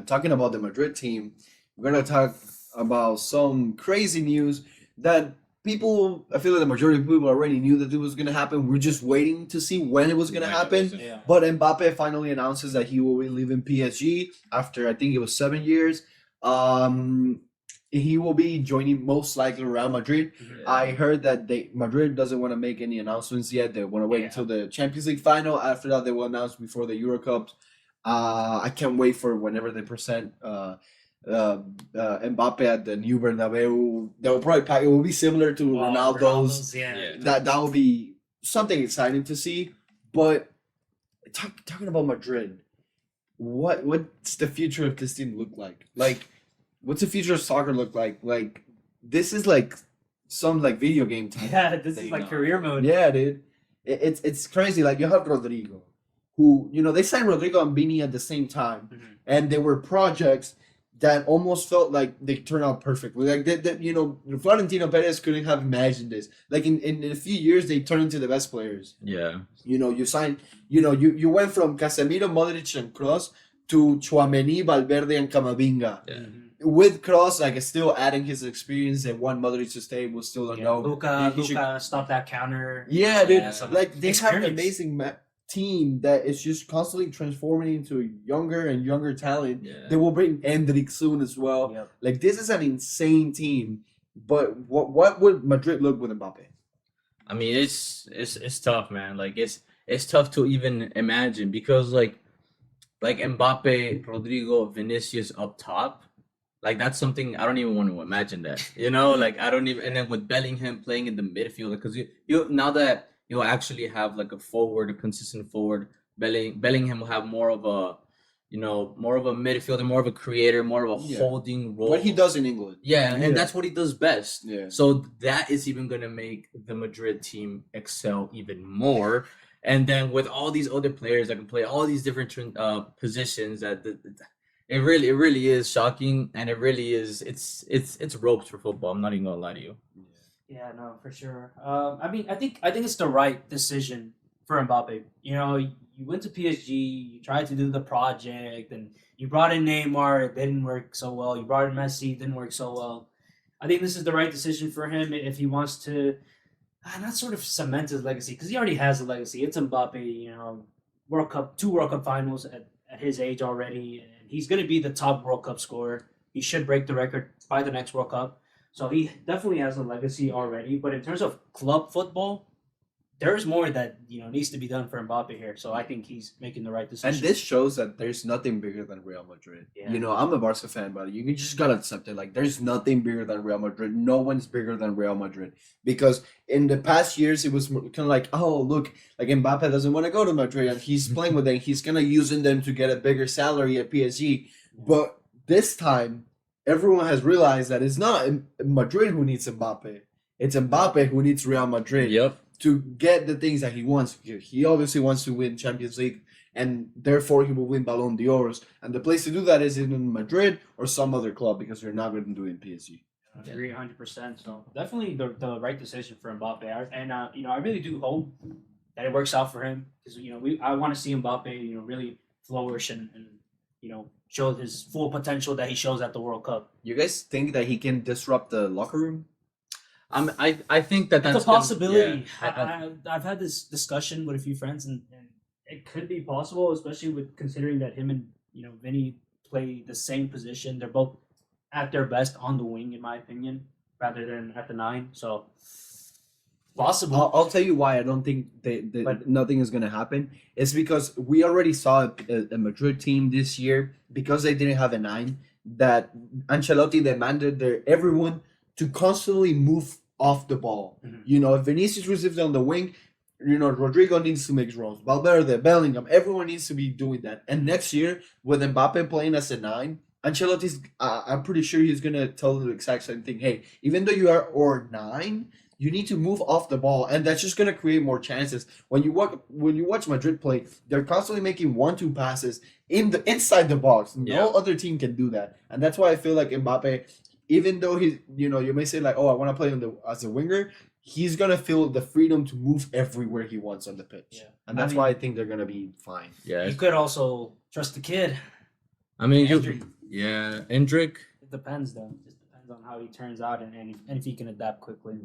talking about the Madrid team, we're gonna talk about some crazy news that people. I feel like the majority of people already knew that it was gonna happen. We're just waiting to see when it was gonna happen. Yeah. But Mbappe finally announces that he will be leaving PSG after I think it was 7 years. Um, he will be joining most likely Real Madrid. I heard that Madrid doesn't want to make any announcements yet. They want to wait until the Champions League final. After that, they will announce before the Euro Cup. I can't wait for whenever they present Mbappe at the new Bernabeu. They'll probably pack. It will be similar to Ronaldo's. Yeah. That will be something exciting to see. But talking about Madrid, what's the future of this team look like? Like, what's the future of soccer look like? Like, this is like some like video game type. Yeah, this is like career mode. Yeah, dude. It's crazy. Like, you have Rodrigo, who, they signed Rodrigo and Vini at the same time, and they were projects that almost felt like they turned out perfectly. Like, Florentino Perez couldn't have imagined this. Like, in a few years, they turned into the best players. Yeah. You signed, you went from Casemiro, Modric, and Kroos to Tchouaméni, Valverde, and Camavinga. Yeah. With Kroos, like, still adding his experience, and one Modric to stay, we still don't know. Luka stopped that counter. Yeah, dude. Yeah, Like, they have an experience. amazing team that is just constantly transforming into younger and younger talent. Yeah. They will bring Endrick soon as well. Yep. Like, this is an insane team. But what would Madrid look with Mbappe? I mean, it's tough, man. Like, it's tough to even imagine because like Mbappe, Rodrigo, Vinicius up top, like that's something I don't even want to imagine that. Like I don't even. And then with Bellingham playing in the midfield, because you now that you'll actually have like a consistent forward, Bellingham will have more of a midfielder, more of a creator, more of a holding role. What he does in England. Yeah, and that's what he does best. Yeah. So that is even going to make the Madrid team excel even more. And then with all these other players that can play all these different positions, it really is shocking, and it really is it's ropes for football. I'm not even gonna lie to you. Yeah, no, for sure. I mean, I think it's the right decision for Mbappe. You went to PSG, you tried to do the project, and you brought in Neymar. It didn't work so well. You brought in Messi, it didn't work so well. I think this is the right decision for him if he wants to not sort of cement his legacy, because he already has a legacy. It's Mbappe, World Cup, 2 World Cup finals at his age already, and he's going to be the top World Cup scorer. He should break the record by the next World Cup. So he definitely has a legacy already. But in terms of club football, there's more that needs to be done for Mbappe here. So I think he's making the right decision. And this shows that there's nothing bigger than Real Madrid. Yeah. I'm a Barca fan, but you just gotta accept it. Like, there's nothing bigger than Real Madrid. No one's bigger than Real Madrid. Because in the past years, it was kind of like, oh, look, like Mbappe doesn't want to go to Madrid, and he's playing with them. He's gonna using them to get a bigger salary at PSG. But this time, everyone has realized that it's not Madrid who needs Mbappe. It's Mbappe who needs Real Madrid. Yep. To get the things that he wants. He obviously wants to win Champions League, and therefore he will win Ballon d'Ors. And the place to do that is in Madrid or some other club, because they're not going to do it in PSG. I agree 100%. So definitely the right decision for Mbappe. And I really do hope that it works out for him, because I want to see Mbappe really flourish and show his full potential that he shows at the World Cup. You guys think that he can disrupt the locker room? I think that's It's a possibility. Yeah. I've had this discussion with a few friends, and it could be possible, especially with considering that him and Vinny play the same position. They're both at their best on the wing, in my opinion, rather than at the 9. So possible. I'll tell you why I don't think nothing is going to happen. It's because we already saw a Madrid team this year, because they didn't have a 9, that Ancelotti demanded everyone to constantly move off the ball. If Vinicius receives on the wing, Rodrigo needs to make runs. Valverde, Bellingham, everyone needs to be doing that. And next year, with Mbappe playing as a 9, Ancelotti's, I'm pretty sure he's going to tell the exact same thing. Hey, even though you are or 9, you need to move off the ball, and that's just going to create more chances. When you watch Madrid play, they're constantly making 1-2 passes inside the box. No other team can do that. And that's why I feel like Mbappe, even though he's, you may say like, oh, I want to play as a winger, he's going to feel the freedom to move everywhere he wants on the pitch. Yeah. And that's why I think they're going to be fine. Yeah. You could also trust the kid. I mean, Hendrick. Hendrick. It depends though. It just depends on how he turns out and if he can adapt quickly.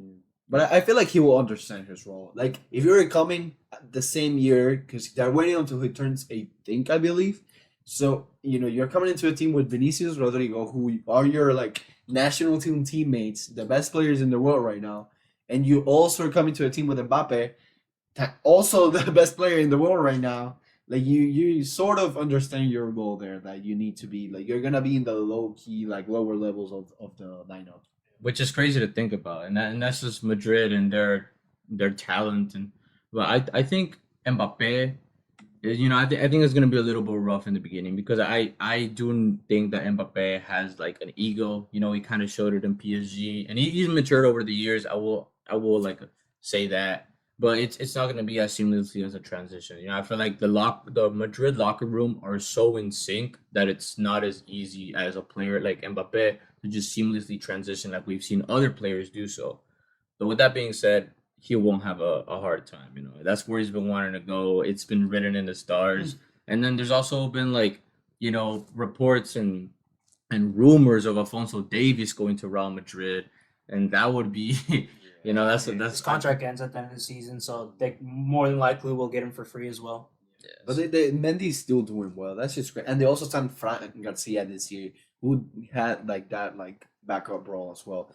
But I feel like he will understand his role. Like if you're coming the same year, because they're waiting until he turns 18, I believe. So you're coming into a team with Vinicius Rodrigo, who are your like national team teammates, the best players in the world right now, and you also are coming to a team with Mbappe, also the best player in the world right now. Like you sort of understand your role there, that you need to be like you're gonna be in the low key, like lower levels of the lineup. Which is crazy to think about, and that's just Madrid and their talent. And but I think Mbappe, I think it's gonna be a little bit rough in the beginning because I do think that Mbappe has like an ego. He kind of showed it in PSG, and he's matured over the years. I will like say that, but it's not gonna be as seamlessly as a transition. I feel like the Madrid locker room are so in sync that it's not as easy as a player like Mbappe to just seamlessly transition like we've seen other players do so. But with that being said, he won't have a hard time. That's where he's been wanting to go. It's been written in the stars. And then there's also been like, reports and rumors of Alfonso Davies going to Real Madrid, and that would be, that's His contract ends at the end of the season, so they more than likely will get him for free as well. Yes. But Mendy's still doing well. That's just great. And they also signed Fran Garcia this year, who had like that like backup role as well.